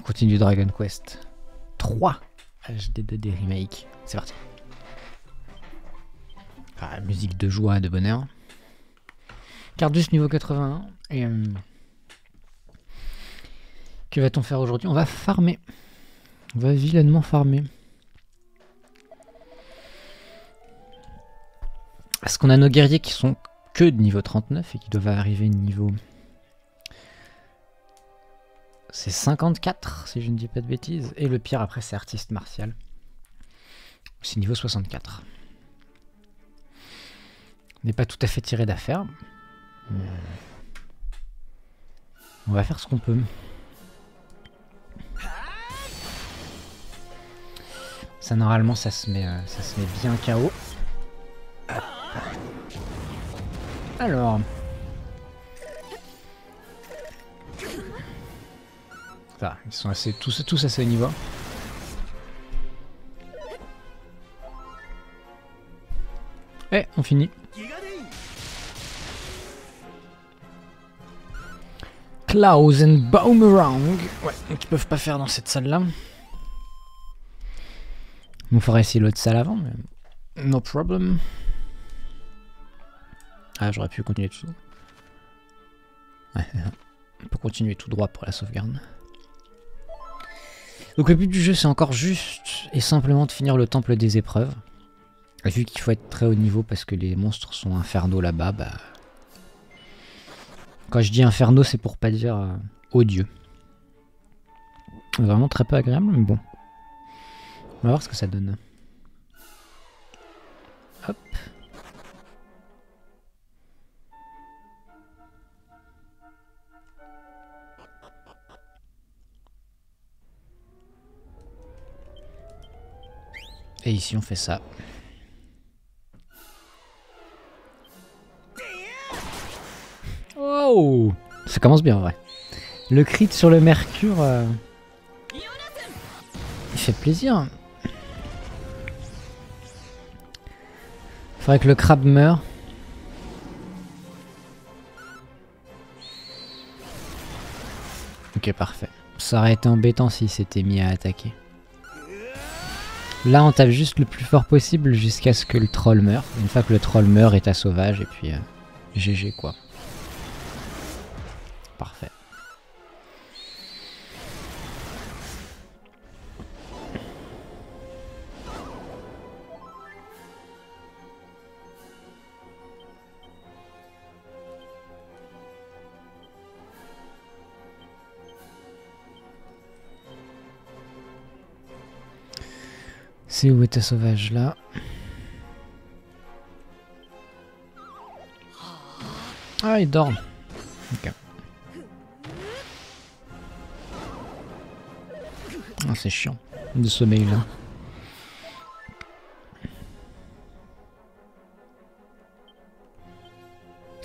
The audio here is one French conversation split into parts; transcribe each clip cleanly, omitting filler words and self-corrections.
continue Dragon Quest 3 HD2D Remake. C'est parti. Ah, musique de joie, de bonheur. Cardus niveau 81. Et que va-t-on faire aujourd'hui? On va farmer. On va vilainement farmer. Parce qu'on a nos guerriers qui sont que de niveau 39 et qui doivent arriver niveau... C'est 54 si je ne dis pas de bêtises. Et le pire après c'est artiste martial. C'est niveau 64. On n'est pas tout à fait tiré d'affaire. On va faire ce qu'on peut. Ça normalement ça se met bien KO. Alors. Ça, ils sont tous assez haut niveau. Et on finit. Klaus and Boomerang. Ouais, donc ils peuvent pas faire dans cette salle-là. On faudrait essayer l'autre salle avant, mais... No problem. Ah, j'aurais pu continuer dessous. Ouais, on peut continuer tout droit pour la sauvegarde. Donc le but du jeu, c'est encore juste et simplement de finir le temple des épreuves. Et vu qu'il faut être très haut niveau parce que les monstres sont infernaux là-bas, bah... Quand je dis infernaux, c'est pour pas dire odieux. Vraiment très peu agréable, mais bon. On va voir ce que ça donne. Hop. Et ici on fait ça. Oh, ça commence bien en vrai. Le crit sur le mercure, il fait plaisir. Faudrait que le crabe meure. Ok, parfait. Ça aurait été embêtant s'il s'était mis à attaquer. Là, on tape juste le plus fort possible jusqu'à ce que le troll meure. Une fois que le troll meurt, état sauvage, et puis GG quoi. Parfait. C'est où état sauvage là? Ah, il dort. Ok. Ah, c'est chiant, de sommeil là.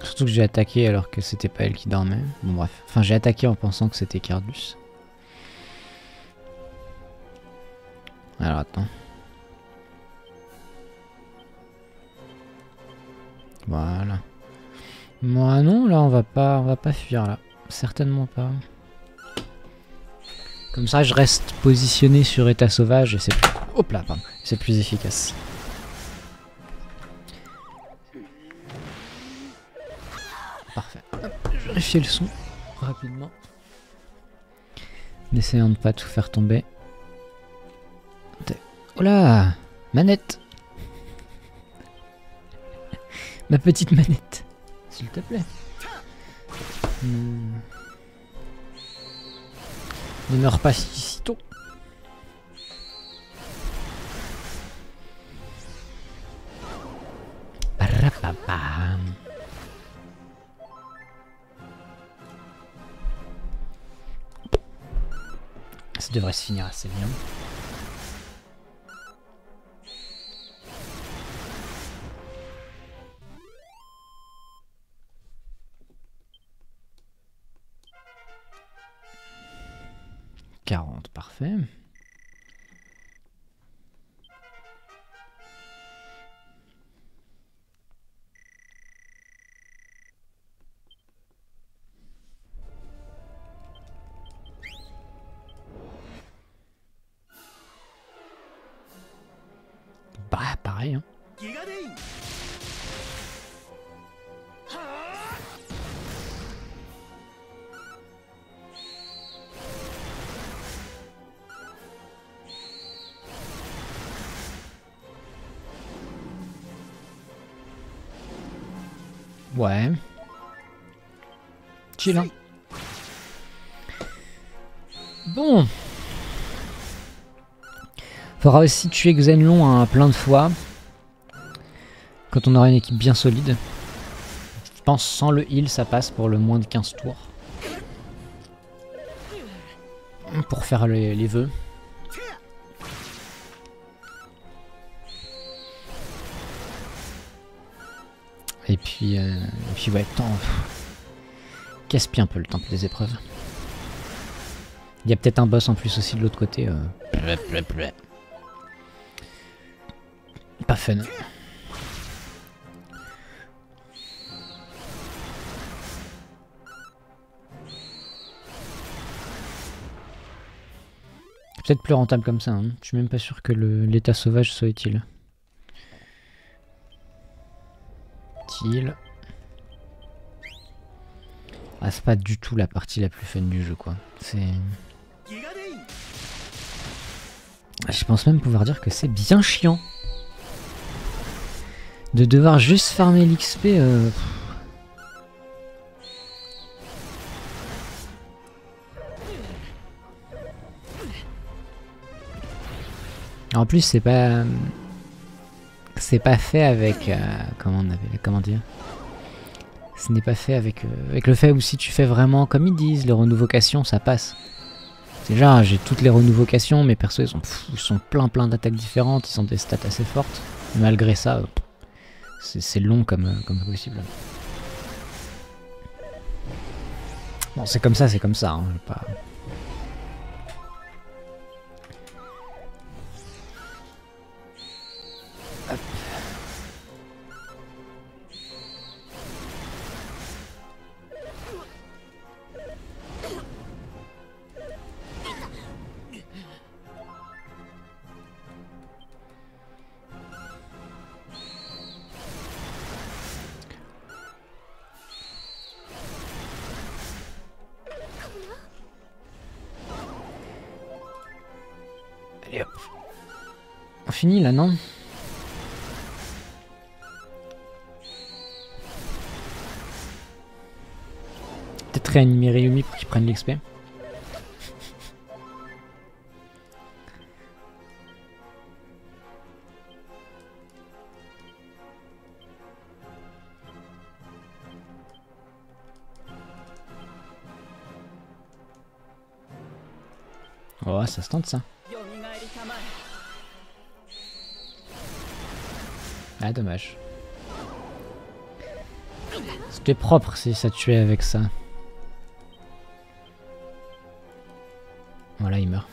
Surtout que j'ai attaqué alors que c'était pas elle qui dormait. Bon bref. Enfin j'ai attaqué en pensant que c'était Cardus. Alors attends. Voilà. Moi non, là on va pas fuir là. Certainement pas. Comme ça je reste positionné sur état sauvage et c'est plus... Hop là, pardon. C'est plus efficace. Parfait. Hop, je vais vérifier le son rapidement. En essayant de pas tout faire tomber. Oh là, manette. Ma petite manette. S'il te plaît. Ne meurs pas si tôt. Ça devrait se finir assez bien. Parfait. pareil. Hein. Ouais. Chill, hein. Bon. Faudra aussi tuer Xenlong hein, plein de fois. Quand on aura une équipe bien solide. Je pense sans le heal ça passe pour le moins de 15 tours. Pour faire les vœux. Et puis ouais, temps. Gaspille un peu le temps des épreuves. Il y a peut-être un boss en plus aussi de l'autre côté. Pas fun. Peut-être plus rentable comme ça. Hein. Je suis même pas sûr que l'état sauvage soit utile. Ah, c'est pas du tout la partie la plus fun du jeu, quoi. C'est... Je pense même pouvoir dire que c'est bien chiant. De devoir juste farmer l'XP. En plus, c'est pas fait avec... comment dire? Ce n'est pas fait avec le fait où si tu fais vraiment comme ils disent, les renouvocations, ça passe. Déjà, j'ai toutes les renouvocations, mes persos ils sont plein d'attaques différentes, ils ont des stats assez fortes. Malgré ça, c'est long comme possible. Bon, c'est comme ça, hein, pas... Hop. Allez hop. On finit là, non? Peut-être réanimer Ryumi pour qu'il prenne l'XP. Oh, ça se tente ça. Ah, dommage. C'était propre si ça tuait avec ça. Voilà, il meurt.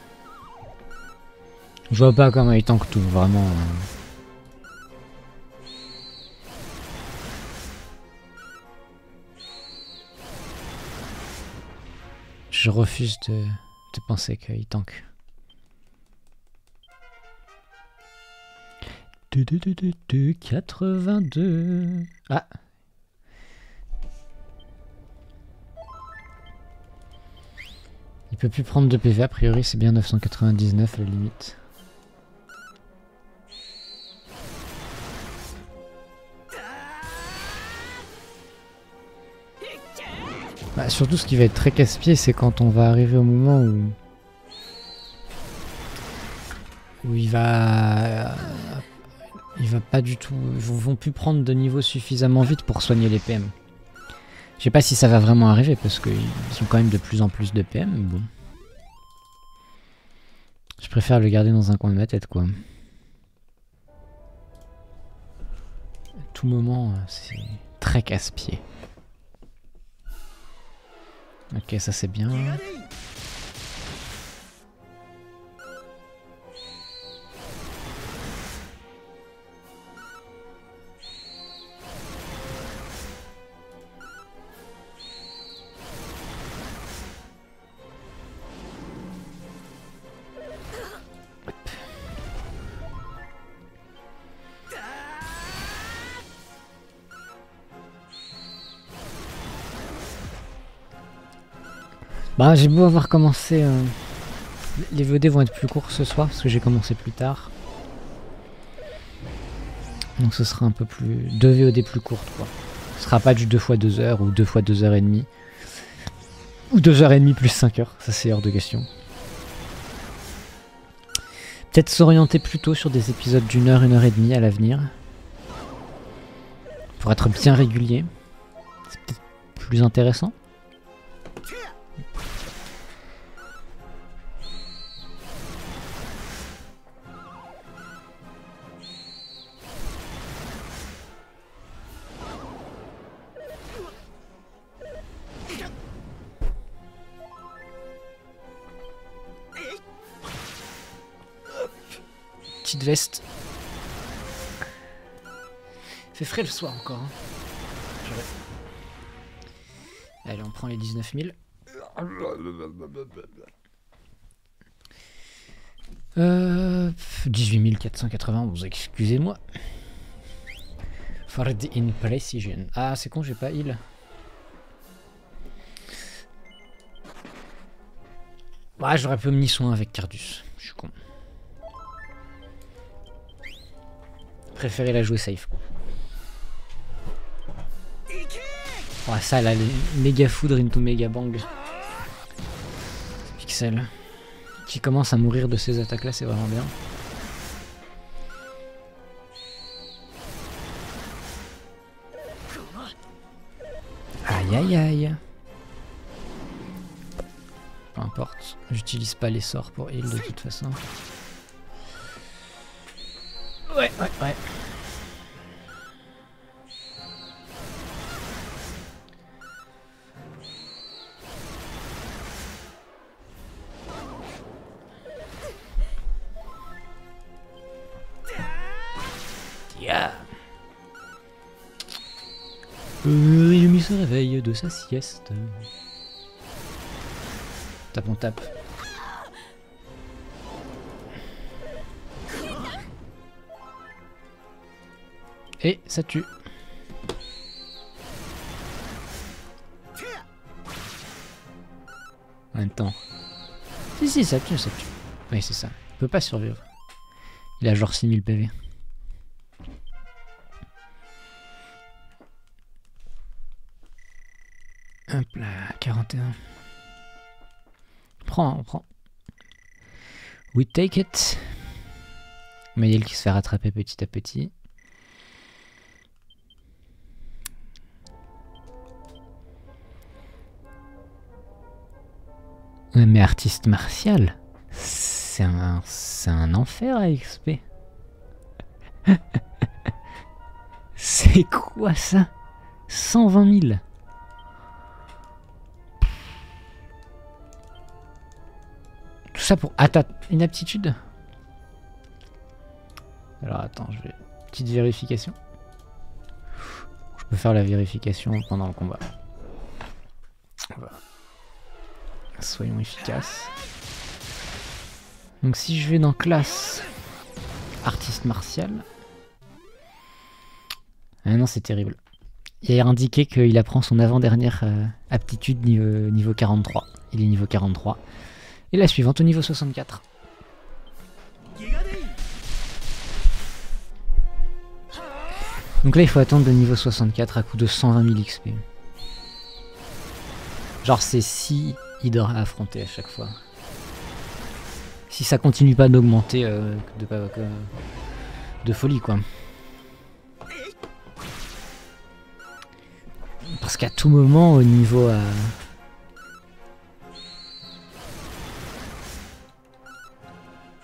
Je vois pas comment il tank tout, vraiment. Je refuse de penser qu'il tank. 82. Ah. Il peut plus prendre de PV, a priori c'est bien 999 la limite. Bah, surtout ce qui va être très casse-pied c'est quand on va arriver au moment où il va pas du tout... Ils vont plus prendre de niveau suffisamment vite pour soigner les PM. Je sais pas si ça va vraiment arriver parce qu'ils sont quand même de plus en plus de PM, mais bon. Je préfère le garder dans un coin de ma tête, quoi. À tout moment, c'est très casse-pied. Ok, ça c'est bien. Bah j'ai beau avoir commencé... Les VOD vont être plus courts ce soir parce que j'ai commencé plus tard. Donc ce sera un peu plus... 2 VOD plus courtes quoi. Ce sera pas du 2 x 2 heures ou 2 x 2h30. Ou 2h30 plus 5 heures, ça c'est hors de question. Peut-être s'orienter plutôt sur des épisodes d'1 heure, 1h30 à l'avenir. Pour être bien régulier. C'est peut-être plus intéressant. Petite veste. Fait frais le soir encore. Hein. Allez, on prend les 19 000. 18 491, excusez-moi. For the imprecision. Ah, c'est con, j'ai pas heal. Ah, j'aurais pu mener soin avec Cardus. Je suis con. Préféré la jouer safe. Oh, ça là, les méga foudre into méga bang. Pixel. Qui commence à mourir de ces attaques là, c'est vraiment bien. Aïe aïe aïe. Peu importe, j'utilise pas les sorts pour heal de toute façon. Ouais. Yeah. Yumi se réveille de sa sieste. Tape, on tape. Et ça tue. En même temps. Si, ça tue, ça tue. Oui, c'est ça. Il peut pas survivre. Il a genre 6000 PV. Hop là, 41. On prend. We take it. Mayel qui se fait rattraper petit à petit. Ouais, mais artiste martial, c'est un enfer à XP. C'est quoi ça? 120 000. Tout ça pour inaptitude. Alors attends, je vais... Petite vérification. Je peux faire la vérification pendant le combat. Voilà. Soyons efficaces. Donc si je vais dans classe artiste martial... Ah non, c'est terrible. Il y a indiqué qu'il apprend son avant-dernière aptitude niveau 43. Il est niveau 43. Et la suivante au niveau 64. Donc là il faut attendre le niveau 64 à coup de 120 000 XP. Genre c'est 6 hydres à affronter à chaque fois. Si ça continue pas d'augmenter de folie quoi. Parce qu'à tout moment au niveau...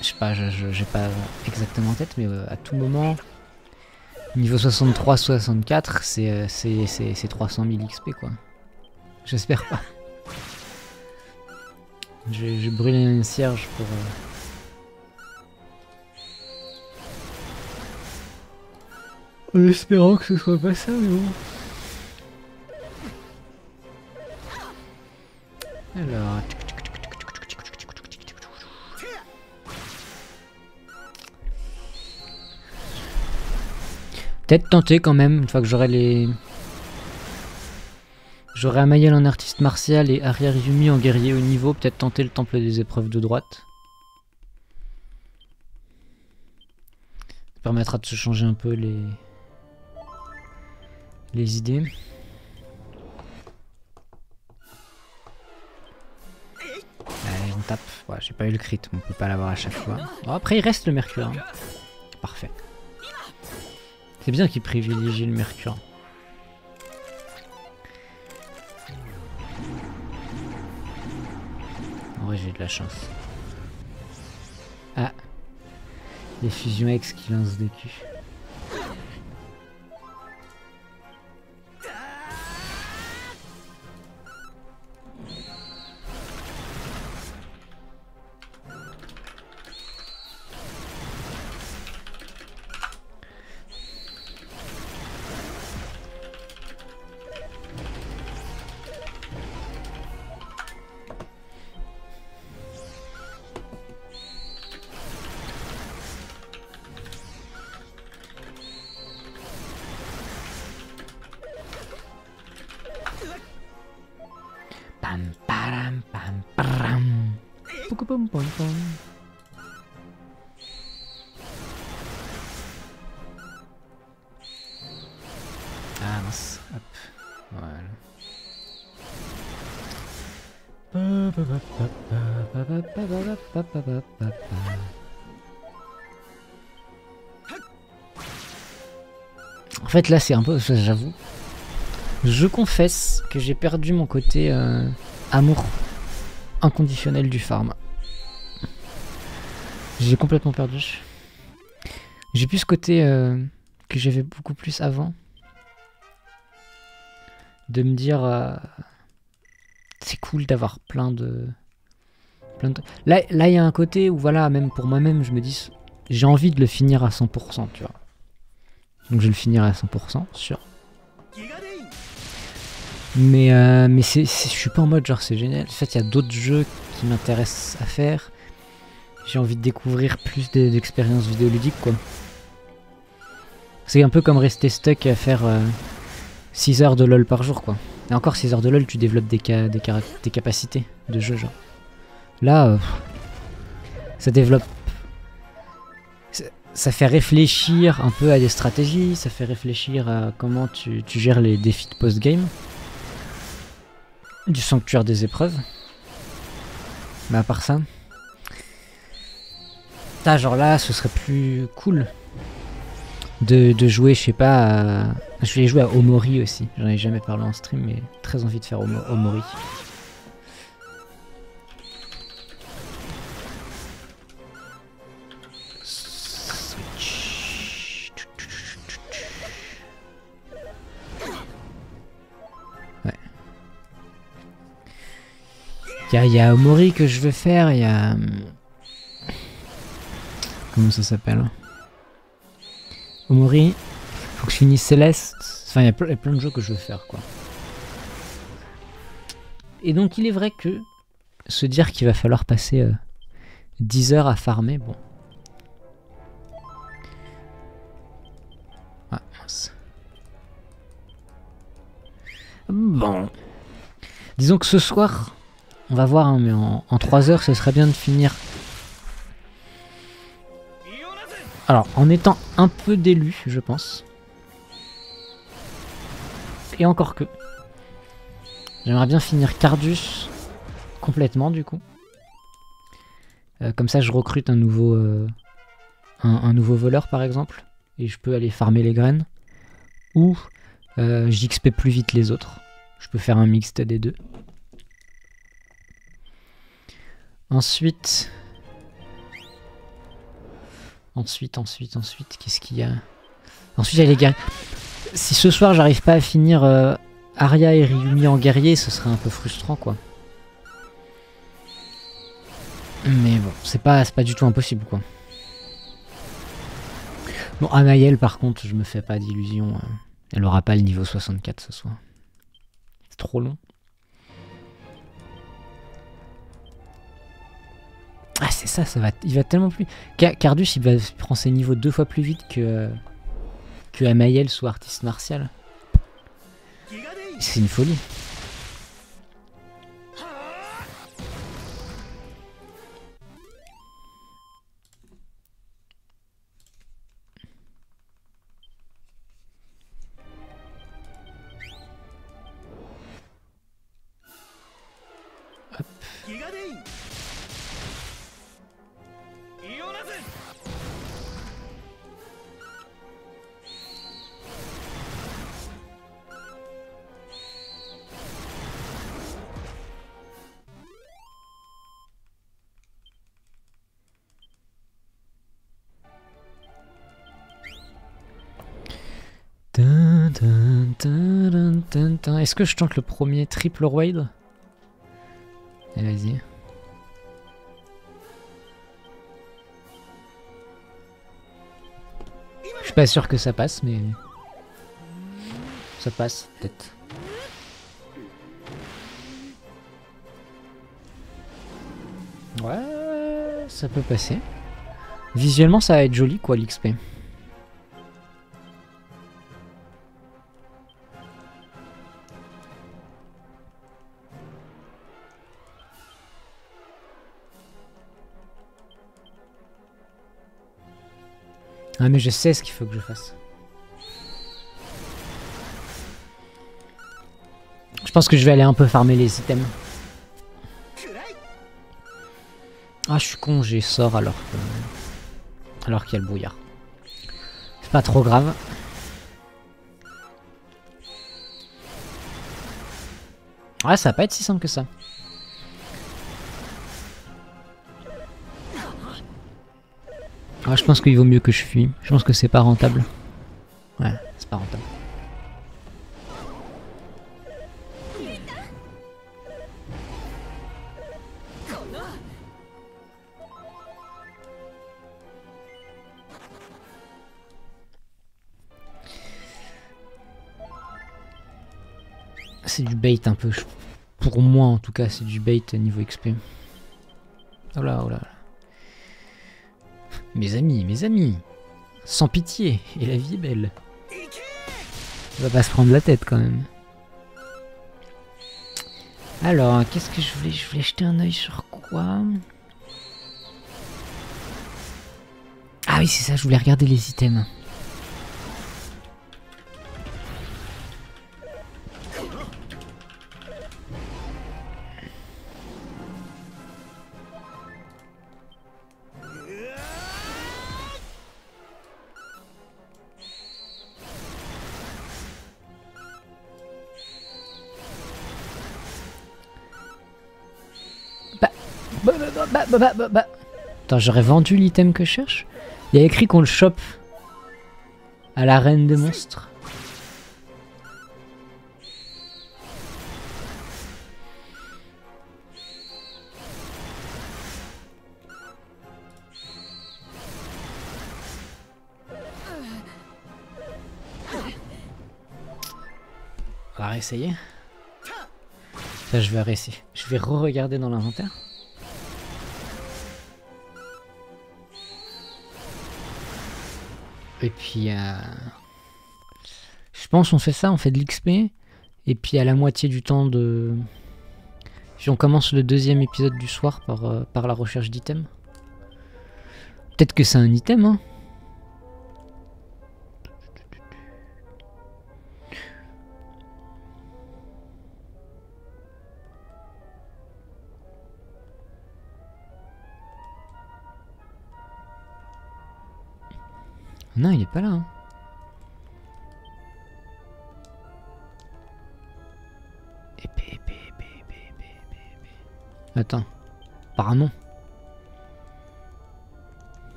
je sais pas, j'ai pas exactement en tête, mais à tout moment, niveau 63-64, c'est 300 000 XP quoi. J'espère pas. J'ai brûlé une cierge pour... En espérant que ce soit pas ça, mais bon. Alors... Peut-être tenter quand même, une fois que j'aurai J'aurais Amayel en artiste martial et Aria Ryumi en guerrier haut niveau. Peut-être tenter le temple des épreuves de droite. Ça permettra de se changer un peu les idées. Allez, on tape. Ouais, j'ai pas eu le crit, on peut pas l'avoir à chaque fois. Bon, après, il reste le mercure. Hein. Parfait. C'est bien qu'il privilégie le mercure. En vrai, j'ai de la chance. Ah. Les fusions X qui lancent des culs. Pam param pam param. Pum pum pum. Ah mince, hop, voilà. En fait là c'est un peu, j'avoue, je confesse que j'ai perdu mon côté amour inconditionnel du farm. J'ai complètement perdu. J'ai plus ce côté que j'avais beaucoup plus avant. De me dire c'est cool d'avoir plein de... Là il y a un côté où voilà, même pour moi-même je me dis j'ai envie de le finir à 100%, tu vois. Donc je vais le finir à 100%, sûr. Mais je suis pas en mode genre c'est génial. En fait il y a d'autres jeux qui m'intéressent à faire. J'ai envie de découvrir plus d'expériences vidéoludiques quoi. C'est un peu comme rester stuck à faire 6 heures de LoL par jour quoi. Et encore 6 heures de LoL tu développes des capacités de jeu genre. Là ça développe... Ça fait réfléchir un peu à des stratégies, ça fait réfléchir à comment tu gères les défis de post-game. Du sanctuaire des épreuves. Mais à part ça... genre là, ce serait plus cool de jouer, je sais pas, à... Je voulais jouer à Omori aussi. J'en ai jamais parlé en stream, mais très envie de faire Omori. Ouais. Il y a Omori que je veux faire, il y a... Comment ça s'appelle? Omori, faut que je finisse Céleste. Enfin, il y a plein de jeux que je veux faire, quoi. Et donc, il est vrai que se dire qu'il va falloir passer 10 heures à farmer, bon. Ah, mince. Bon. Disons que ce soir, on va voir, hein, mais en 3 heures, ce serait bien de finir. Alors, en étant un peu d'élu, je pense. Et encore que. J'aimerais bien finir Cardus complètement, du coup. Comme ça, je recrute un nouveau voleur, par exemple. Et je peux aller farmer les graines. Ou j'XP plus vite les autres. Je peux faire un mixte des deux. Ensuite, qu'est-ce qu'il y a? Ensuite, il y a les guerriers. Si ce soir, j'arrive pas à finir Aria et Ryumi en guerrier, ce serait un peu frustrant, quoi. Mais bon, c'est pas du tout impossible, quoi. Bon, Amayel, par contre, je me fais pas d'illusions. Elle aura pas le niveau 64 ce soir. C'est trop long. Ah c'est ça, il va tellement plus... Cardus il prend ses niveaux 2 fois plus vite que Amayel soit artiste martial. C'est une folie. Est-ce que je tente le premier triple raid? Allez, vas-y. Je suis pas sûr que ça passe, mais... ça passe, peut-être. Ouais, ça peut passer. Visuellement, ça va être joli, quoi, l'XP. Ah, mais je sais ce qu'il faut que je fasse. Je pense que je vais aller un peu farmer les items. Ah, je suis con, j'ai sort alors qu'il y a le brouillard. C'est pas trop grave. Ouais, ça va pas être si simple que ça. Ah, je pense qu'il vaut mieux que je fuis. Je pense que c'est pas rentable. Ouais, c'est pas rentable. C'est du bait un peu. Pour moi en tout cas, c'est du bait niveau XP. Oh là, oh là. Mes amis. Sans pitié, et la vie est belle. On va pas se prendre la tête quand même. Alors, qu'est-ce que je voulais? Je voulais jeter un œil sur quoi? Ah oui, c'est ça, je voulais regarder les items. Attends, j'aurais vendu l'item que je cherche. Il y a écrit qu'on le chope à l'arène des monstres. On va réessayer. Ça, je vais réessayer. Je vais re-regarder dans l'inventaire. Et puis, je pense on fait ça, on fait de l'XP. Et puis à la moitié du temps de... Puis on commence le deuxième épisode du soir par la recherche d'items. Peut-être que c'est un item, hein. Non, il est pas là. Hein. Épée. Attends. Apparemment.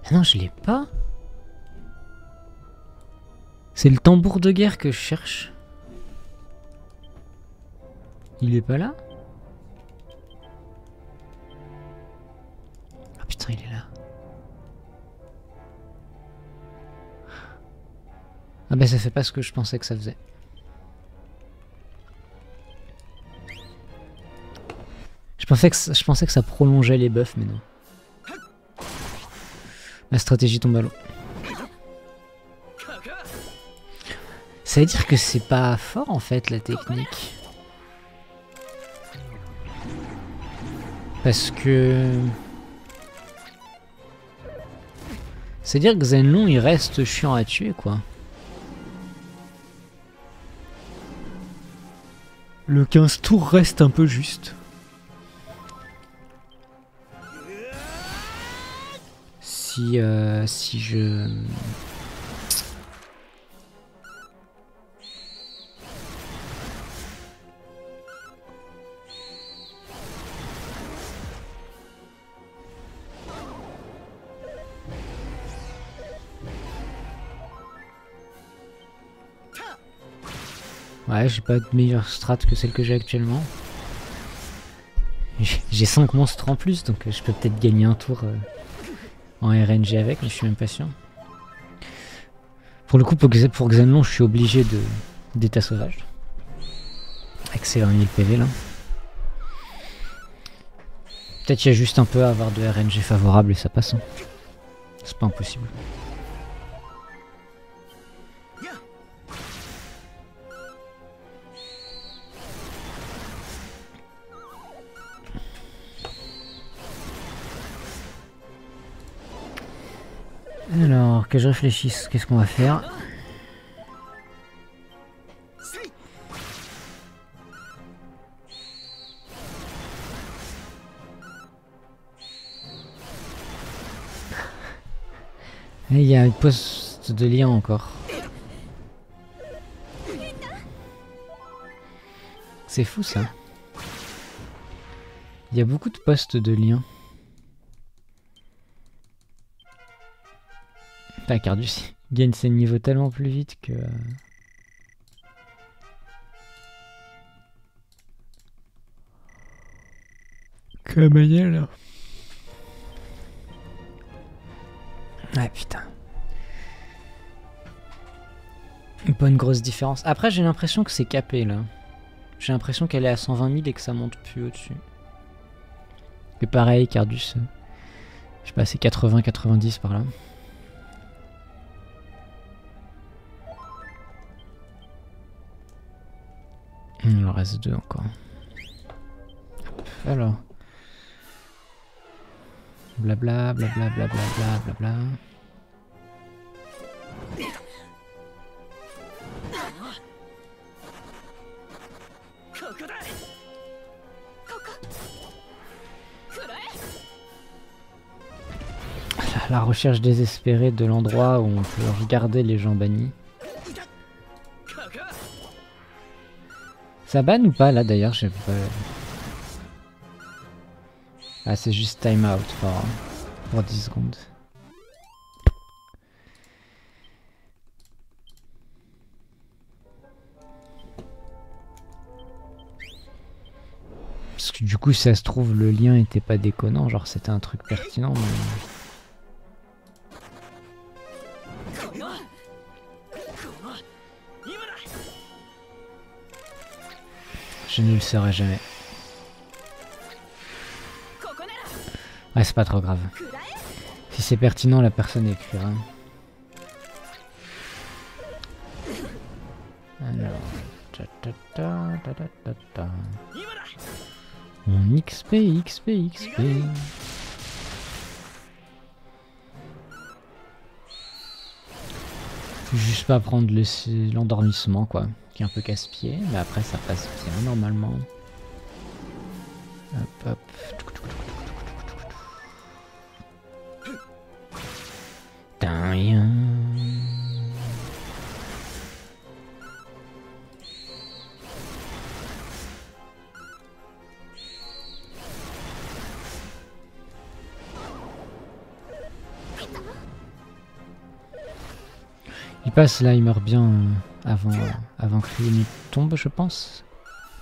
Ah non, je l'ai pas. C'est le tambour de guerre que je cherche. Il est pas là? Ah putain, il est là. Ah bah ça fait pas ce que je pensais que ça faisait. Je pensais que ça prolongeait les buffs, mais non. La stratégie tombe à l'eau. Ça veut dire que c'est pas fort en fait la technique. Parce que... C'est-à-dire que Zenlong il reste chiant à tuer quoi. Le 15 tours reste un peu juste. Si je... Ouais, j'ai pas de meilleure strat que celle que j'ai actuellement. J'ai 5 monstres en plus, donc je peux peut-être gagner un tour en RNG avec, mais je suis même pas sûr. Pour le coup, pour Xenlong, je suis obligé d'état sauvage. Avec ses 20 000 PV là. Peut-être qu'il y a juste un peu à avoir de RNG favorable et ça passe. Hein. C'est pas impossible. Alors, que je réfléchisse, qu'est-ce qu'on va faire? Il y a une poste de lien encore. C'est fou ça. Il y a beaucoup de postes de lien. Cardus gagne ses niveaux tellement plus vite que... Que Mayel. Ah putain. Pas une grosse différence. Après j'ai l'impression que c'est capé là. J'ai l'impression qu'elle est à 120 000 et que ça monte plus au-dessus. Et pareil, Cardus. Je sais pas, c'est 80-90 par là. Il en reste 2 encore. Alors. Blabla, blabla, blabla, blabla. La recherche désespérée de l'endroit où on peut regarder les gens bannis. Ça banne ou pas là d'ailleurs, je sais pas. Ah c'est juste time out pour 10 secondes. Parce que du coup si ça se trouve le lien était pas déconnant, genre c'était un truc pertinent mais... Je ne le saurai jamais. Ouais, c'est pas trop grave. Si c'est pertinent, la personne écrira. Alors... On XP, XP, XP. Faut juste pas prendre l'endormissement, quoi. Qui est un peu casse-pied, mais après ça passe bien normalement. Hop, hop. Rien. Il passe là, il meurt bien avant que Ryuni tombe, je pense.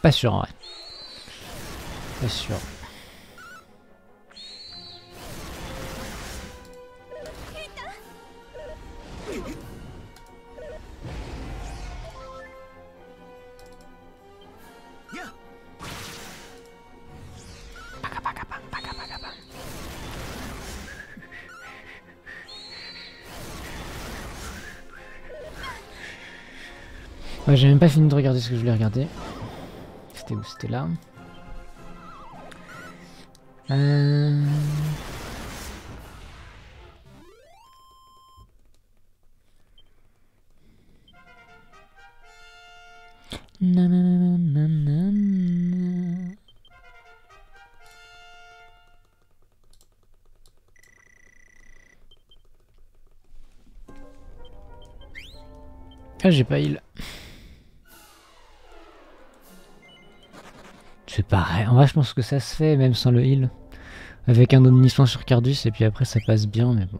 Pas sûr, en vrai. Pas sûr. Ouais, j'ai même pas fini de regarder ce que je voulais regarder. C'était où? C'était là. Ah, j'ai pas heal. C'est pareil. En vrai, je pense que ça se fait même sans le heal. Avec un omniscient sur Cardus et puis après ça passe bien, mais bon.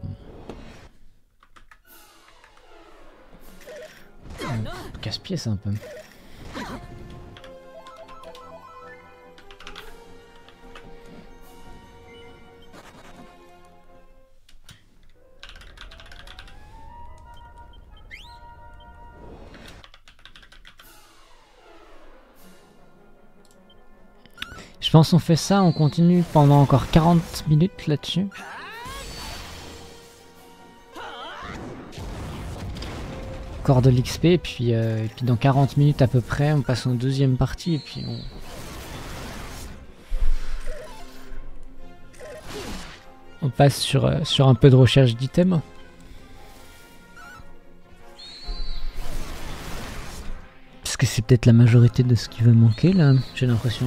Casse-pied, c'est un peu. Je pense qu'on fait ça, on continue pendant encore 40 minutes là-dessus. Encore de l'XP et puis dans 40 minutes à peu près, on passe en deuxième partie et puis on passe sur un peu de recherche d'items. Parce que c'est peut-être la majorité de ce qui va manquer là, j'ai l'impression.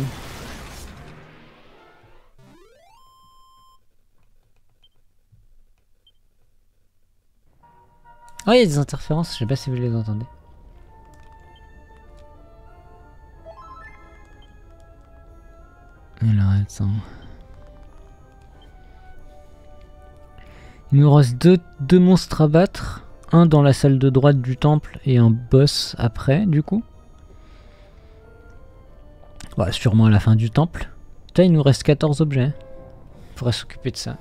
Oh, il y a des interférences, je sais pas si vous les entendez. Alors attends. Il nous reste deux monstres à battre. Un dans la salle de droite du temple et un boss après du coup. Ouais, sûrement à la fin du temple. Putain, il nous reste 14 objets. On pourrait s'occuper de ça.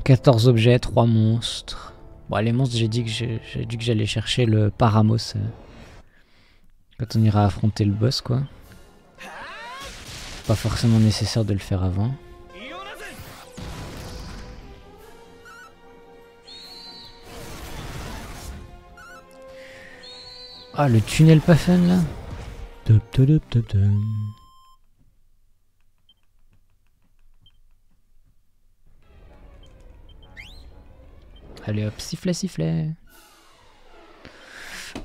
14 objets, 3 monstres. Bon, les monstres, j'ai dit que j'allais chercher le Paramos quand on ira affronter le boss, quoi. Pas forcément nécessaire de le faire avant. Ah, le tunnel pas fun là. Allez hop, sifflet, sifflet.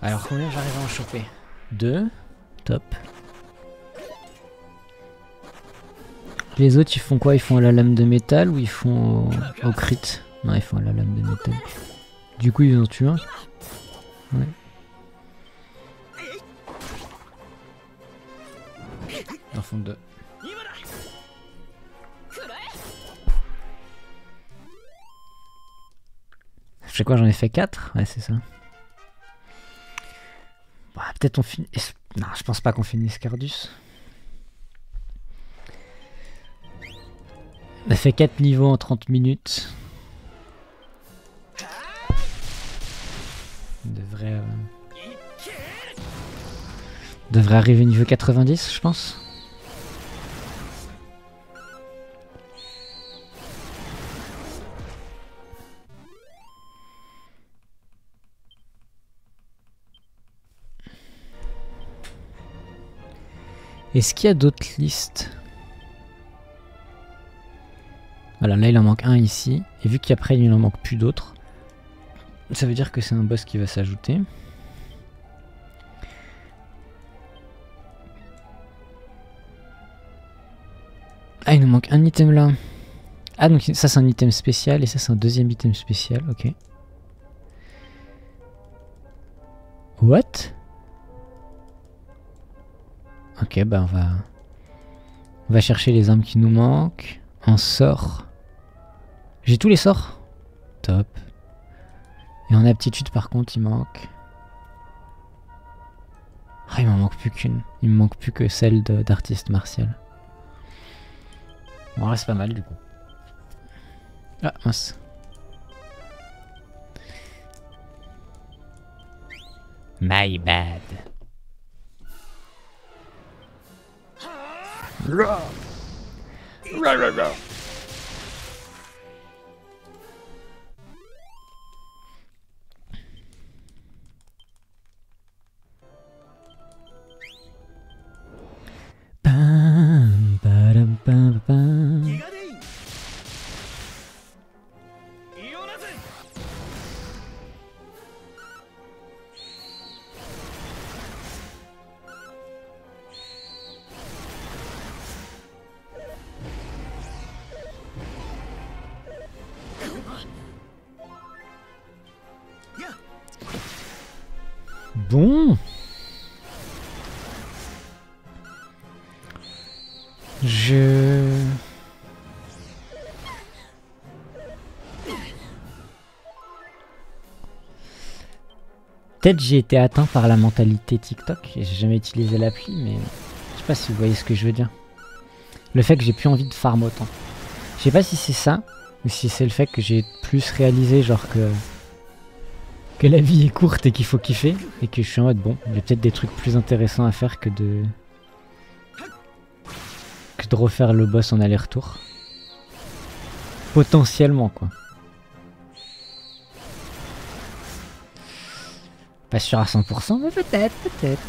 Alors combien j'arrive à en choper? 2. Top. Les autres ils font quoi? Ils font à la lame de métal ou ils font au crit? Non, ils font à la lame de métal. Du coup ils en tuent un. Ouais. Ils en font 2. Je sais quoi, j'en ai fait 4? Ouais, c'est ça. Bah, peut-être on finit... Non, je pense pas qu'on finisse Cardus. On a fait 4 niveaux en 30 minutes. On devrait arriver niveau 90, je pense. Est-ce qu'il y a d'autres listes? Voilà, là il en manque un ici. Et vu qu'après il en manque plus d'autres, ça veut dire que c'est un boss qui va s'ajouter. Ah, il nous manque un item là. Ah, donc ça c'est un item spécial et ça c'est un deuxième item spécial, ok. What? Ok, bah on va chercher les armes qui nous manquent. Un sort. J'ai tous les sorts. Top. Et en aptitude par contre il manque. Ah, il m'en manque plus qu'une. Il me manque plus que celle d'artiste martial. Bon là c'est pas mal du coup. Ah mince. My bad. Bam, badam, bam, bam. Bon. Peut-être j'ai été atteint par la mentalité TikTok et j'ai jamais utilisé l'appli, mais je sais pas si vous voyez ce que je veux dire. Le fait que j'ai plus envie de farm autant. Je sais pas si c'est ça, ou si c'est le fait que j'ai plus réalisé genre que la vie est courte et qu'il faut kiffer, et que je suis en mode bon, il y a peut-être des trucs plus intéressants à faire que de refaire le boss en aller-retour. Potentiellement quoi. Pas sûr à 100%, mais peut-être, peut-être.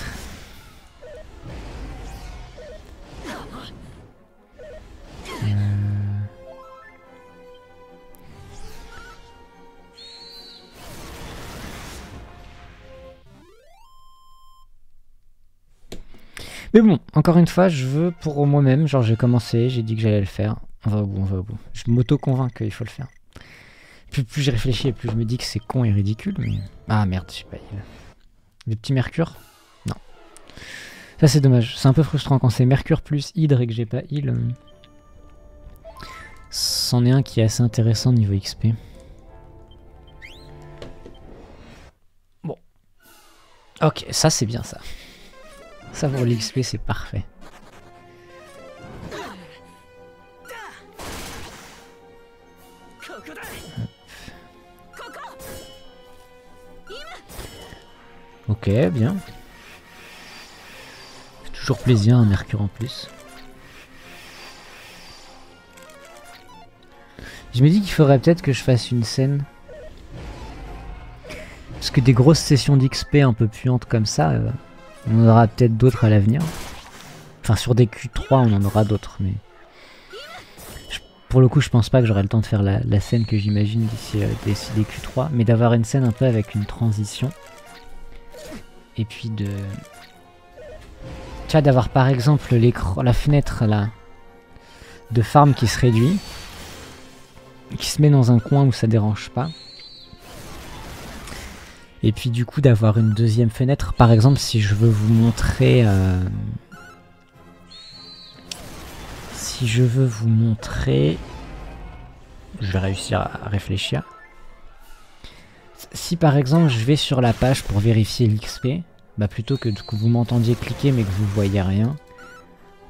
Mais bon, encore une fois, je veux pour moi-même, genre j'ai commencé, j'ai dit que j'allais le faire. On va au bout, on va au bout. Je m'auto-convainc qu'il faut le faire. Plus je réfléchis et plus je me dis que c'est con et ridicule, mais... Ah merde, je sais pas heal. Le petit Mercure? Non. Ça c'est dommage, c'est un peu frustrant quand c'est Mercure plus Hydre et que j'ai pas heal. C'en est un qui est assez intéressant niveau XP. Bon. Ok, ça c'est bien ça. Ça pour l'XP c'est parfait. Ok, bien. Fait toujours plaisir un Mercure en plus. Je me dis qu'il faudrait peut-être que je fasse une scène. Parce que des grosses sessions d'XP un peu puantes comme ça, on en aura peut-être d'autres à l'avenir. Enfin sur des Q3 on en aura d'autres, mais... Pour le coup je pense pas que j'aurai le temps de faire la scène que j'imagine d'ici des Q3, mais d'avoir une scène un peu avec une transition. Et puis de... Tu vois, d'avoir par exemple la fenêtre là de farm qui se réduit, qui se met dans un coin où ça dérange pas. Et puis du coup d'avoir une deuxième fenêtre, par exemple si je veux vous montrer... Si je veux vous montrer... Je vais réussir à réfléchir. Si par exemple je vais sur la page pour vérifier l'XP, bah plutôt que vous m'entendiez cliquer mais que vous voyez rien,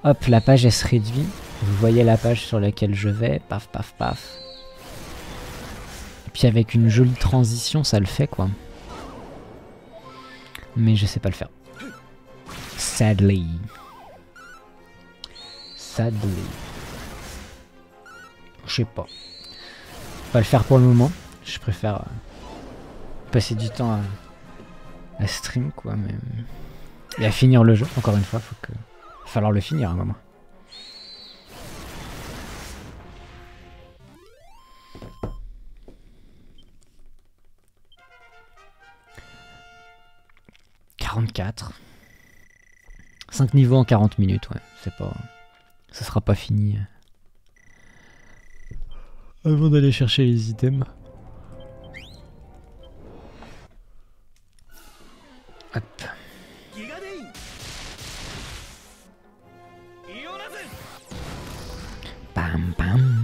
hop la page elle se réduit, vous voyez la page sur laquelle je vais, paf paf paf. Et puis avec une jolie transition ça le fait quoi. Mais je sais pas le faire. Sadly. Sadly. Je sais pas. Pas le faire pour le moment. Je préfère passer du temps à stream quoi, mais... Et à finir le jeu, encore une fois, va falloir le finir à un moment. « 44. 5 niveaux en 40 minutes, ouais. C'est pas... Ça sera pas fini. Avant d'aller chercher les items. Hop. Bam bam.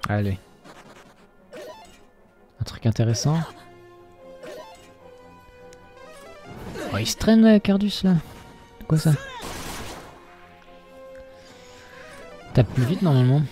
Allez. Un truc intéressant. Oh, il se traîne Cardus là. C'est quoi ça? Tape plus vite normalement.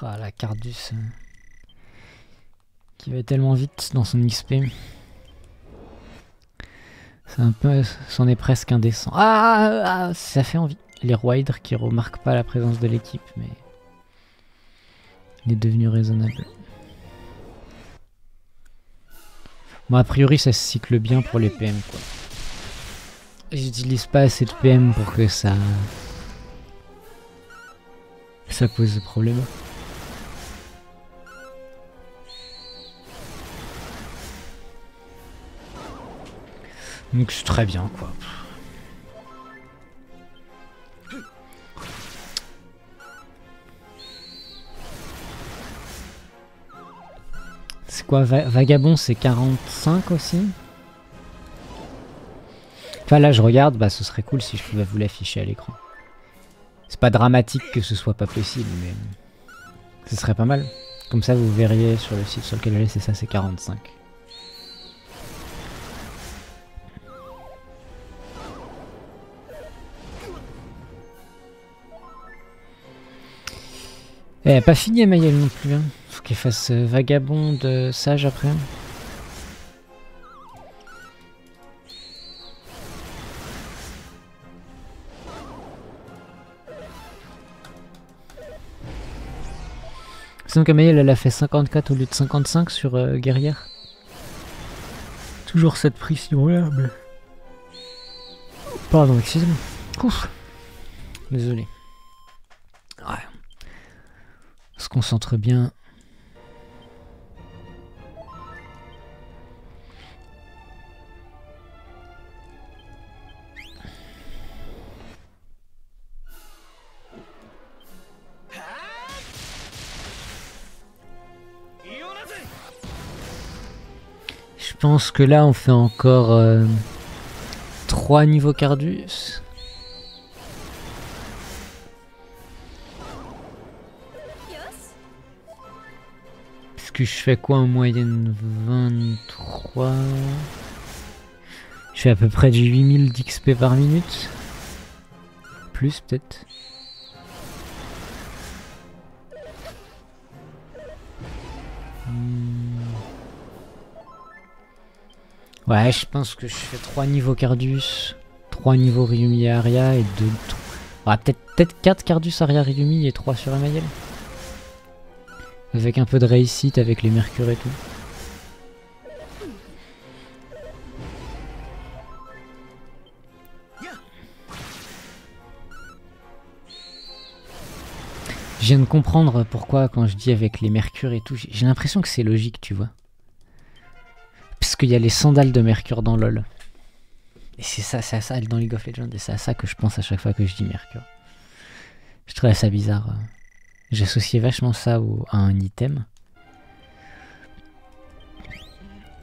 Ah la Cardus qui va tellement vite dans son XP. C'est un peu... c'en est presque indécent. Ah, ça fait envie. Les rois hydres qui remarquent pas la présence de l'équipe, mais... Il est devenu raisonnable. Bon, a priori ça se cycle bien pour les PM quoi. J'utilise pas assez de PM pour que ça pose problème. Donc c'est très bien quoi. C'est quoi, Vagabond, c'est 45 aussi? Enfin là je regarde, bah ce serait cool si je pouvais vous l'afficher à l'écran. C'est pas dramatique que ce soit pas possible, mais ce serait pas mal. Comme ça vous verriez sur le site sur lequel elle est, c'est ça, c'est 45. Elle a pas fini Mayel non plus, hein. Faut qu'elle fasse Vagabond de Sage après. Sinon Mayel elle a fait 54 au lieu de 55 sur Guerrière. Toujours cette pression là, mais... Pardon, excusez-moi. Ouf. Désolé. Ouais. On se concentre bien. Je pense que là on fait encore 3 niveaux Cardus. Parce que je fais quoi en moyenne? 23. Je fais à peu près du 8000 d'XP par minute. Plus peut-être. Ouais, je pense que je fais 3 niveaux Cardus, 3 niveaux Ryumi et Aria et 2... Ouais, peut-être 4 Cardus, Aria, Ryumi et 3 sur Email. Avec un peu de réussite avec les mercures et tout. Je viens de comprendre pourquoi quand je dis avec les mercures et tout, j'ai l'impression que c'est logique, tu vois. Parce qu'il y a les sandales de Mercure dans LoL. Et c'est ça dans League of Legends. Et c'est à ça que je pense à chaque fois que je dis Mercure. Je trouvais ça bizarre. J'associais vachement ça à un item.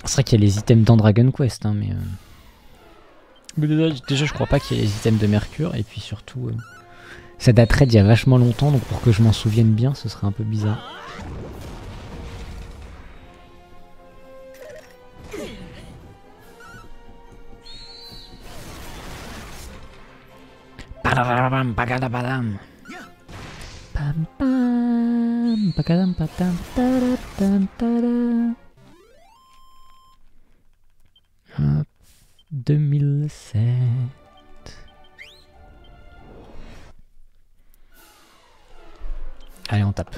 C'est vrai qu'il y a les items dans Dragon Quest, hein, mais déjà je crois pas qu'il y ait les items de Mercure. Et puis surtout, ça daterait d'il y a vachement longtemps. Donc pour que je m'en souvienne bien, ce serait un peu bizarre. Padam, pagadam. Pam pam, pagadam patam, tadam tadam. 2007. Allez, on tape.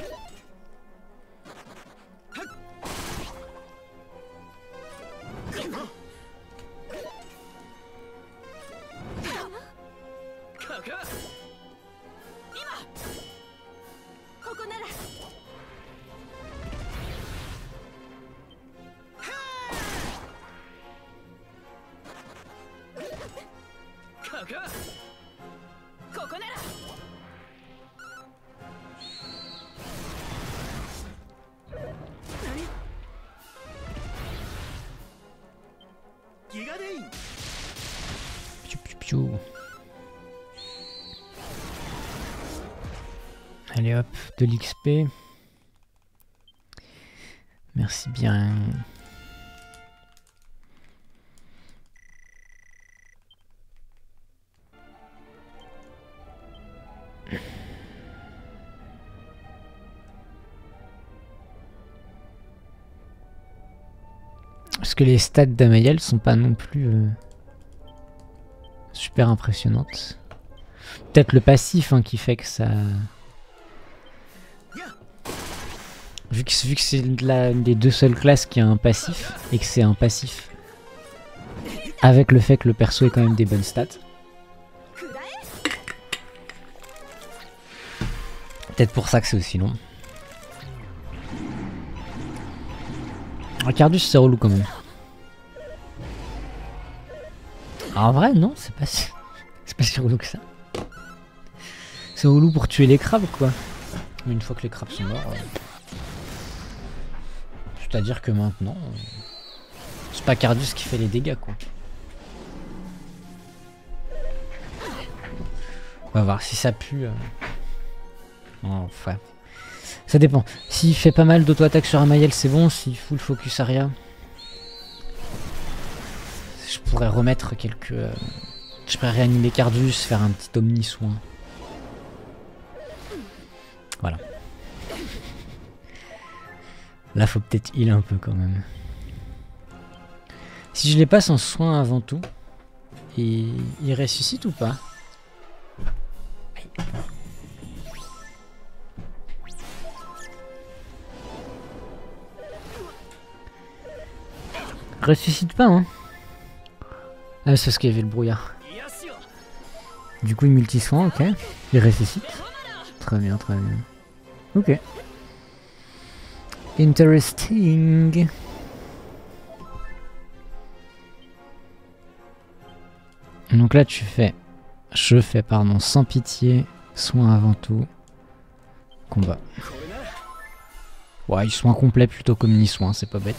Allez hop, de l'XP. Merci bien. Parce que les stats d'Amayel sont pas non plus super impressionnantes. Peut-être le passif hein, qui fait que ça... Vu que c'est une des deux seules classes qui a un passif, et que c'est un passif avec le fait que le perso ait quand même des bonnes stats. Peut-être pour ça que c'est aussi long. Un Cardus c'est relou quand même. En vrai non, c'est pas si relou que ça. C'est relou pour tuer les crabes quoi. Mais une fois que les crabes sont morts... C'est-à-dire que maintenant, c'est pas Cardius qui fait les dégâts, quoi. On va voir si ça pue. Enfin, ça dépend. S'il fait pas mal d'auto-attaque sur Amael, c'est bon. S'il full focus Aria, je pourrais remettre quelques... je pourrais réanimer Cardius, faire un petit omni-soin. Voilà. Là, faut peut-être heal un peu quand même. Si je les passe en soin avant tout, il ressuscite ou pas? Ressuscite pas, hein? Ah, c'est parce qu'il y avait le brouillard. Du coup, il multi-soin, ok. Il ressuscite. Très bien, très bien. Ok. Interesting. Donc là, je fais, pardon, sans pitié, soin avant tout, combat. Ouais, soin complet plutôt comme ni soin, c'est pas bête.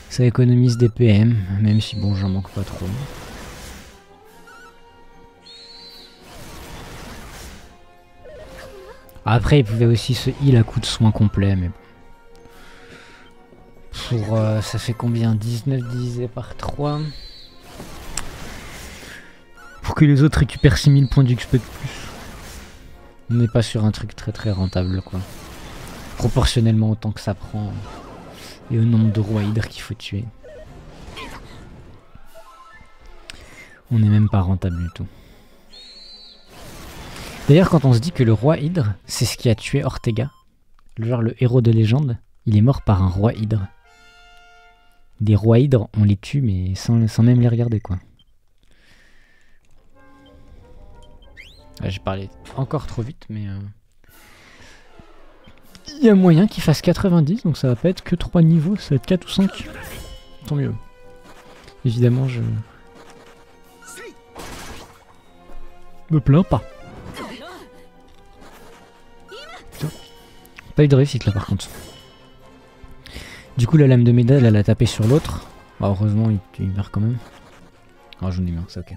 Ça économise des PM, même si bon, j'en manque pas trop. Après, il pouvait aussi se heal à coup de soin complet, mais bon. Pour, ça fait combien? 19 divisé par 3. Pour que les autres récupèrent 6000 points d'XP de plus. On n'est pas sur un truc très très rentable, quoi. Proportionnellement au temps que ça prend et au nombre de rois hydres qu'il faut tuer. On n'est même pas rentable du tout. D'ailleurs, quand on se dit que le roi hydre, c'est ce qui a tué Ortega, genre le héros de légende, il est mort par un roi hydre. Des rois hydres, on les tue, mais sans même les regarder, quoi. Ah, j'ai parlé encore trop vite, mais... il y a moyen qu'il fasse 90, donc ça va pas être que 3 niveaux, ça va être 4 ou 5. Tant mieux. Évidemment, je... me plains pas. Putain. Pas eu de réussite là par contre. Du coup la lame de médaille elle a tapé sur l'autre. Bah, heureusement il meurt quand même. Oh j'en ai marre, c'est ok.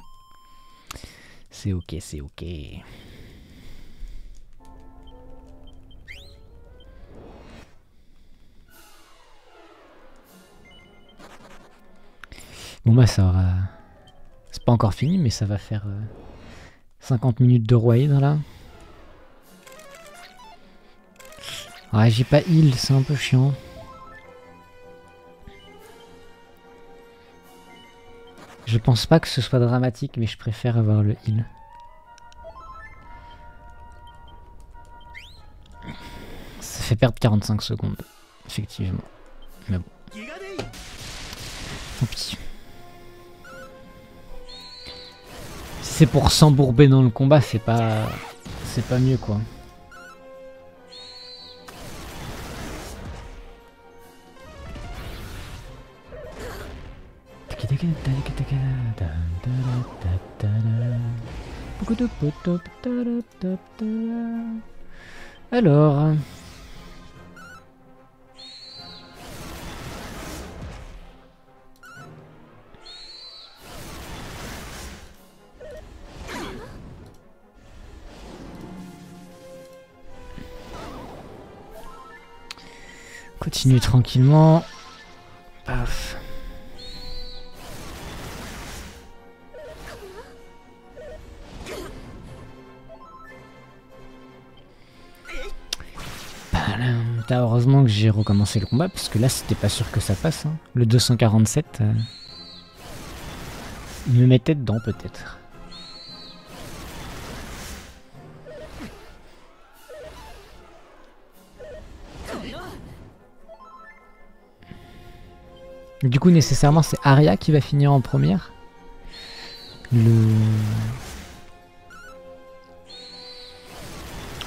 C'est ok, c'est ok. Bon bah ça aura... C'est pas encore fini mais ça va faire 50 minutes de roi hydre là. Ouais j'ai pas heal, c'est un peu chiant. Je pense pas que ce soit dramatique, mais je préfère avoir le heal. Ça fait perdre 45 secondes, effectivement. Mais bon. Tant pis. Si c'est pour s'embourber dans le combat, c'est pas mieux quoi. Alors... continue tranquillement. Paf. Heureusement que j'ai recommencé le combat parce que là c'était pas sûr que ça passe. Hein. Le 247, il me mettait dedans peut-être. Du coup nécessairement c'est Aria qui va finir en première.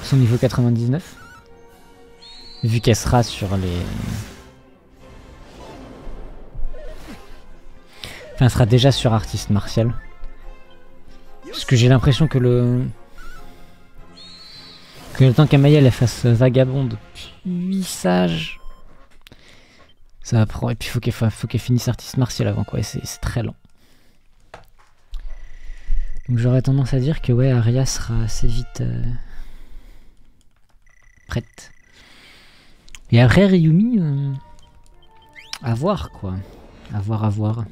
Son niveau 99. Vu qu'elle sera sur les... Enfin, elle sera déjà sur artiste martial. Parce que j'ai l'impression que le temps qu'Amael elle fasse vagabonde puis sage, Ça apprend. Et puis faut qu'elle finisse artiste martial avant quoi. C'est très lent. Donc j'aurais tendance à dire que ouais, Arya sera assez vite prête. Et après Ryumi, à voir quoi. À voir.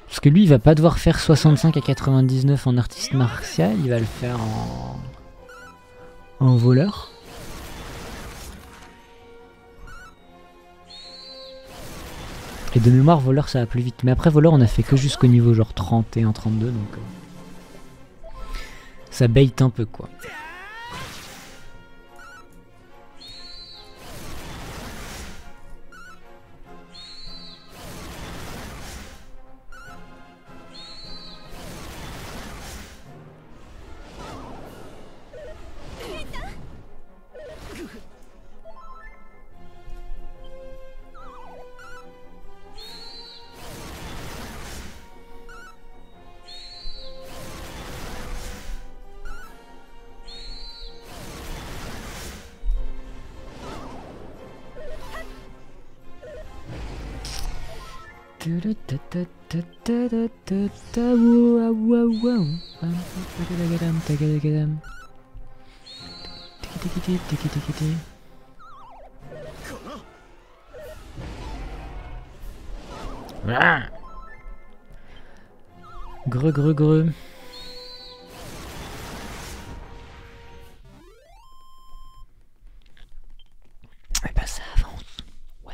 Parce que lui, il va pas devoir faire 65 à 99 en artiste martial, il va le faire en voleur. Et de mémoire, voleur ça va plus vite. Mais après, voleur, on a fait que jusqu'au niveau genre 31, 32, donc ça bait un peu quoi. Greux. Et bah ça avance. Ouais.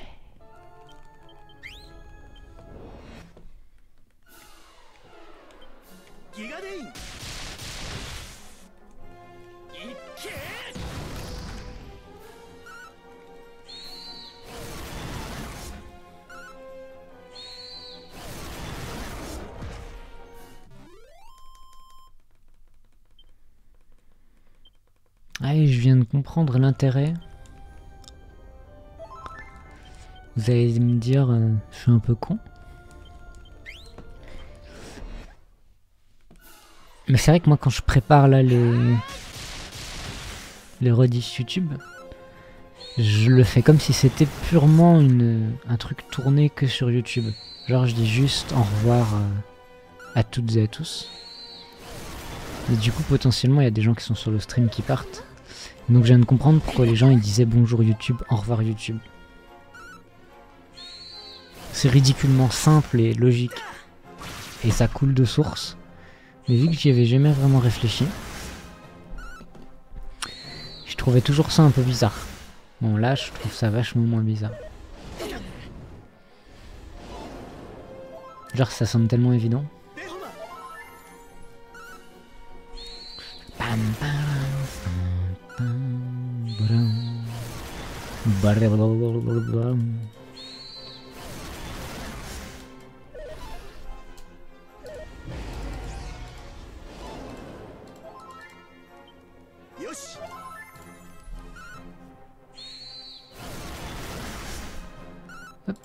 Allez, je viens de comprendre l'intérêt. Vous allez me dire, je suis un peu con. Mais c'est vrai que moi, quand je prépare là les rediffs YouTube, je le fais comme si c'était purement un truc tourné que sur YouTube. Genre, je dis juste au revoir à toutes et à tous. Et du coup, potentiellement, il y a des gens qui sont sur le stream qui partent. Donc, je viens de comprendre pourquoi les gens ils disaient bonjour YouTube, au revoir YouTube. C'est ridiculement simple et logique. Et ça coule de source. Mais vu que j'y avais jamais vraiment réfléchi, je trouvais toujours ça un peu bizarre. Bon là, je trouve ça vachement moins bizarre. Genre ça semble tellement évident. Hop.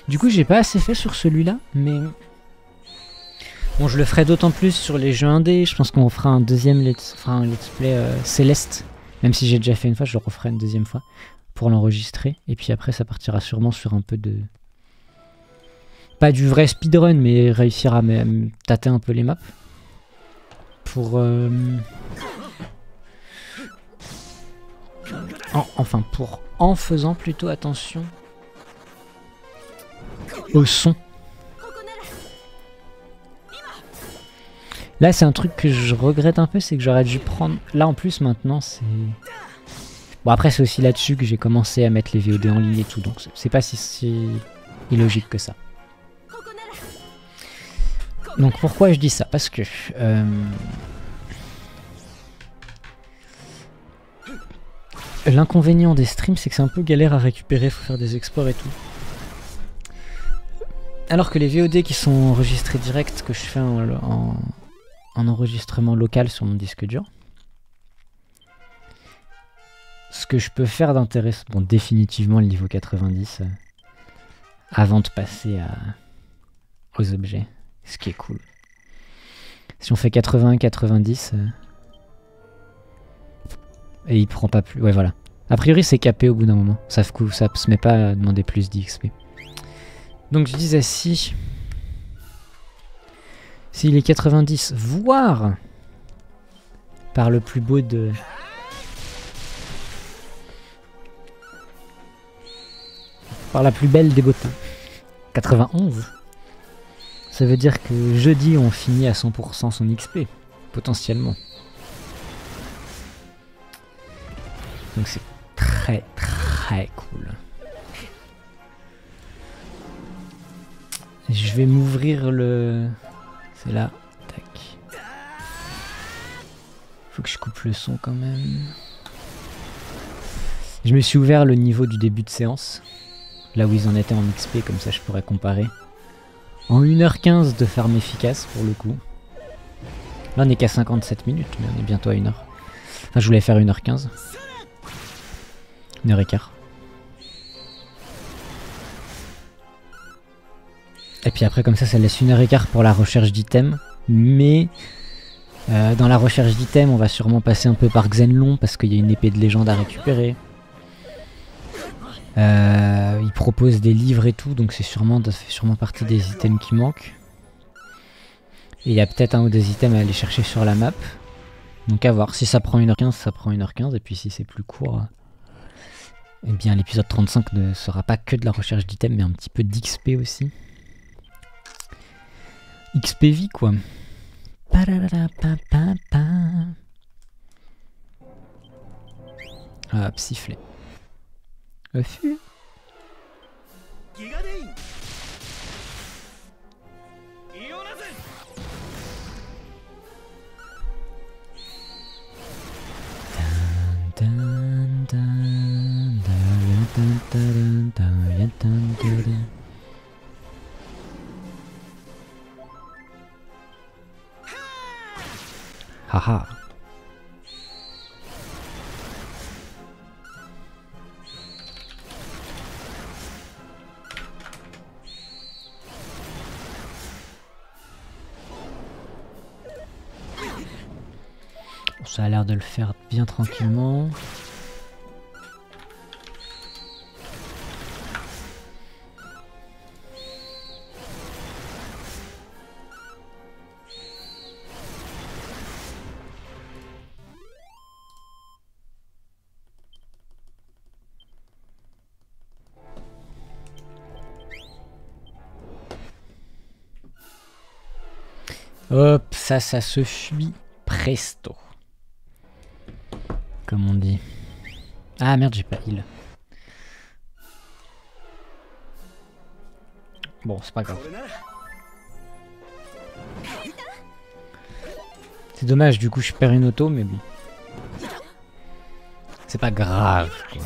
Du coup, j'ai pas assez fait sur celui-là, mais bon, je le ferai d'autant plus sur les jeux indés. Je pense qu'on fera un deuxième let's play Céleste. Même si j'ai déjà fait une fois, je le referai une deuxième fois pour l'enregistrer. Et puis après, ça partira sûrement sur un peu de... Pas du vrai speedrun, mais réussir à me tâter un peu les maps. Pour... en faisant plutôt attention au son. Là, c'est un truc que je regrette un peu, c'est que j'aurais dû prendre... Là, en plus, maintenant, c'est... Bon, après, c'est aussi là-dessus que j'ai commencé à mettre les VOD en ligne et tout, donc c'est pas si illogique que ça. Donc, pourquoi je dis ça? Parce que... l'inconvénient des streams, c'est que c'est un peu galère à récupérer, faut faire des exports et tout. Alors que les VOD qui sont enregistrés direct, que je fais en enregistrement local sur mon disque dur, ce que je peux faire d'intéressant, bon définitivement le niveau 90, avant de passer aux objets, ce qui est cool. Si on fait 80, 90... Et il prend pas plus... Ouais, voilà. A priori, c'est capé au bout d'un moment. Ça se met pas à demander plus d'XP. Donc je disais si... S'il est 90, voire... Par le plus beau de... Par la plus belle des bottins. 91. Ça veut dire que jeudi, on finit à 100% son XP. Potentiellement. Donc c'est très très cool. Je vais m'ouvrir le... C'est là. Tac. Faut que je coupe le son quand même. Je me suis ouvert le niveau du début de séance. Là où ils en étaient en XP, comme ça je pourrais comparer. En 1h15 de farm efficace pour le coup. Là on est qu'à 57 minutes, mais on est bientôt à 1h. Enfin je voulais faire 1h15. 1h15. Et puis après comme ça laisse 1h15 pour la recherche d'items. Mais dans la recherche d'items on va sûrement passer un peu par Xenlong parce qu'il y a une épée de légende à récupérer. Il propose des livres et tout, donc ça fait sûrement partie des items qui manquent. Et il y a peut-être un ou deux items à aller chercher sur la map. Donc à voir, si ça prend 1h15, ça prend 1h15, et puis si c'est plus court, eh bien l'épisode 35 ne sera pas que de la recherche d'items, mais un petit peu d'XP aussi. XP vie quoi. Hop, sifflet. Refus. Haha. Ça a l'air de le faire bien tranquillement. Hop, ça se fuit presto. Comme on dit. Ah merde, j'ai pas heal. Bon, c'est pas grave. C'est dommage, du coup je perds une auto, mais bon. C'est pas grave, quoi.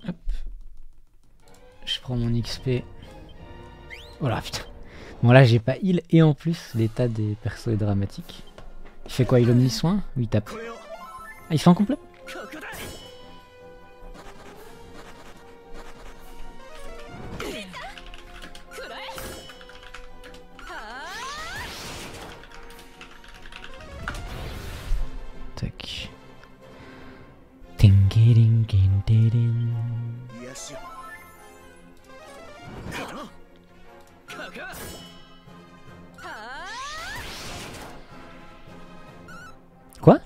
Hop. Je prends mon XP. Voilà, putain. Bon là j'ai pas heal et en plus l'état des persos est dramatique. Il fait quoi? Il omni-soin ou il tape? Ah, il fait en complet? Tac. Quoi?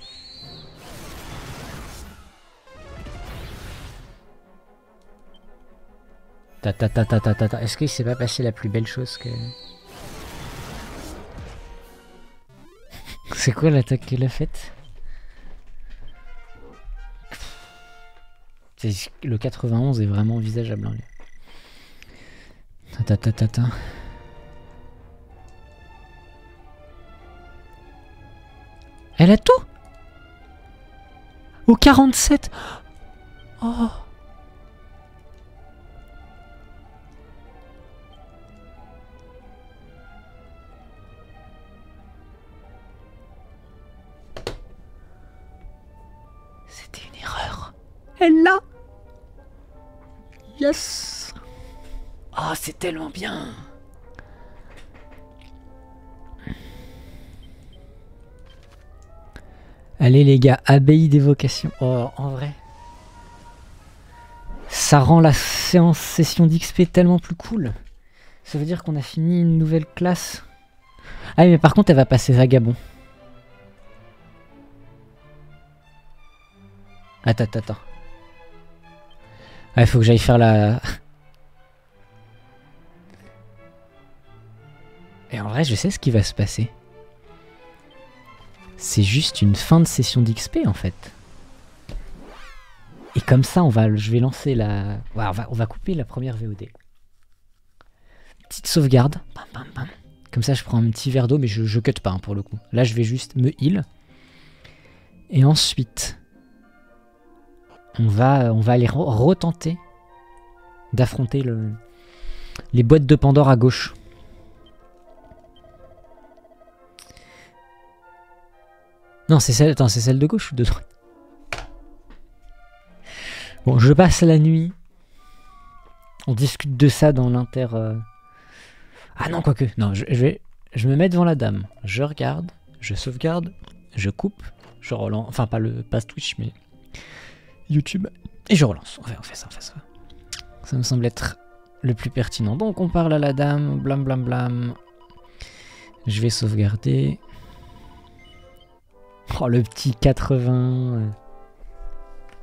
Est-ce qu'il s'est pas passé la plus belle chose que... C'est quoi l'attaque qu'il a faite? Le 91 est vraiment envisageable. Hein, lui. Elle a tout. Au 47. Oh. C'était une erreur. Elle l'a. Yes. Oh, c'est tellement bien. Allez les gars, abbaye d'évocation. Oh, en vrai. Ça rend la session d'XP tellement plus cool. Ça veut dire qu'on a fini une nouvelle classe. Ah mais par contre elle va passer vagabond. Attends. Ah, il faut que j'aille faire la... Et en vrai je sais ce qui va se passer. C'est juste une fin de session d'XP en fait. Et comme ça je vais lancer la... Ouais, on va couper la première VOD. Petite sauvegarde. Bam, bam, bam. Comme ça je prends un petit verre d'eau mais je cut pas hein, pour le coup. Là je vais juste me heal. Et ensuite... On va aller retenter d'affronter les boîtes de Pandore à gauche. Non, c'est celle de gauche ou de droite? Bon, je passe la nuit. On discute de ça dans l'inter... Ah non, quoique. Non, je me mets devant la dame. Je regarde, je sauvegarde, je coupe, je relance. Enfin, pas Twitch, mais... YouTube. Et je relance. On fait ça. Ça me semble être le plus pertinent. Donc on parle à la dame, blam blam blam. Je vais sauvegarder. Oh le petit 80.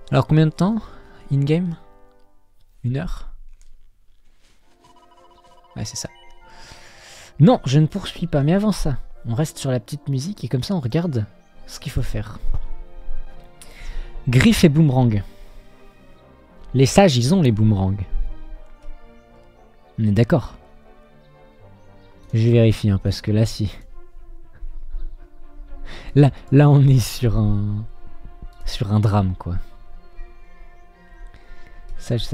Alors combien de temps? In-game? 1 heure? Ouais c'est ça. Non, je ne poursuis pas, mais avant ça, on reste sur la petite musique et comme ça on regarde ce qu'il faut faire. Griffe et boomerang. Les sages, ils ont les boomerangs. On est d'accord. Je vérifie, hein, parce que là, si... Là, on est sur un drame, quoi. Sage.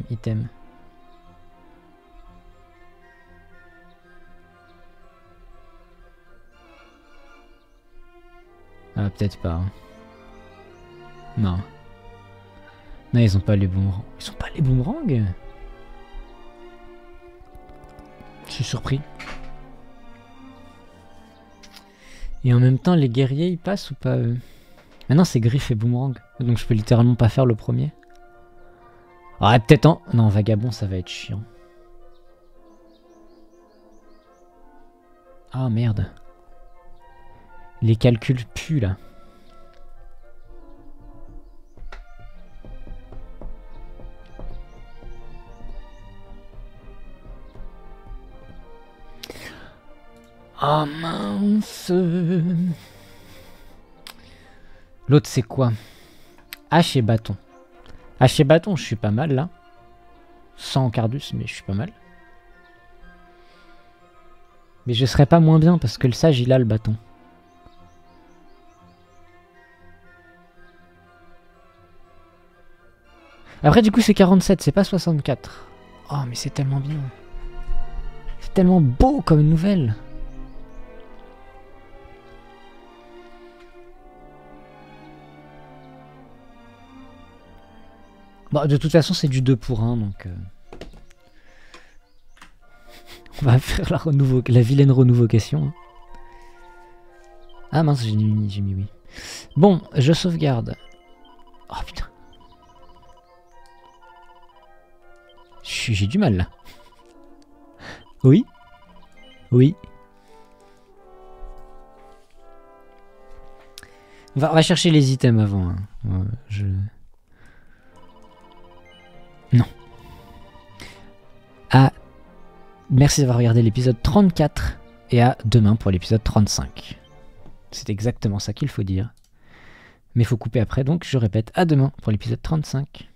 Item. Ah, peut-être pas. Hein. Non. Non, ils ont pas les boomerangs. Ils ont pas les boomerangs? Je suis surpris. Et en même temps, les guerriers, ils passent ou pas eux? Maintenant, c'est griffe et boomerang. Donc je peux littéralement pas faire le premier. Ah, peut-être en... Non, vagabond, ça va être chiant. Ah, merde. Les calculs puent là. Oh mince. L'autre c'est quoi? Hache et bâton. Hache et bâton, je suis pas mal là. Sans Cardus, mais je suis pas mal. Mais je serais pas moins bien parce que le sage il a le bâton. Après du coup c'est 47, c'est pas 64. Oh mais c'est tellement bien. C'est tellement beau comme nouvelle. Bon, de toute façon c'est du 2 pour 1 donc... On va faire la vilaine renouvocation. Ah mince, j'ai mis oui. Bon, je sauvegarde. Oh putain. J'ai du mal là. Oui. Oui. On va chercher les items avant. Hein. Non. Ah. Merci d'avoir regardé l'épisode 34 et à demain pour l'épisode 35. C'est exactement ça qu'il faut dire. Mais faut couper après, donc je répète, à demain pour l'épisode 35.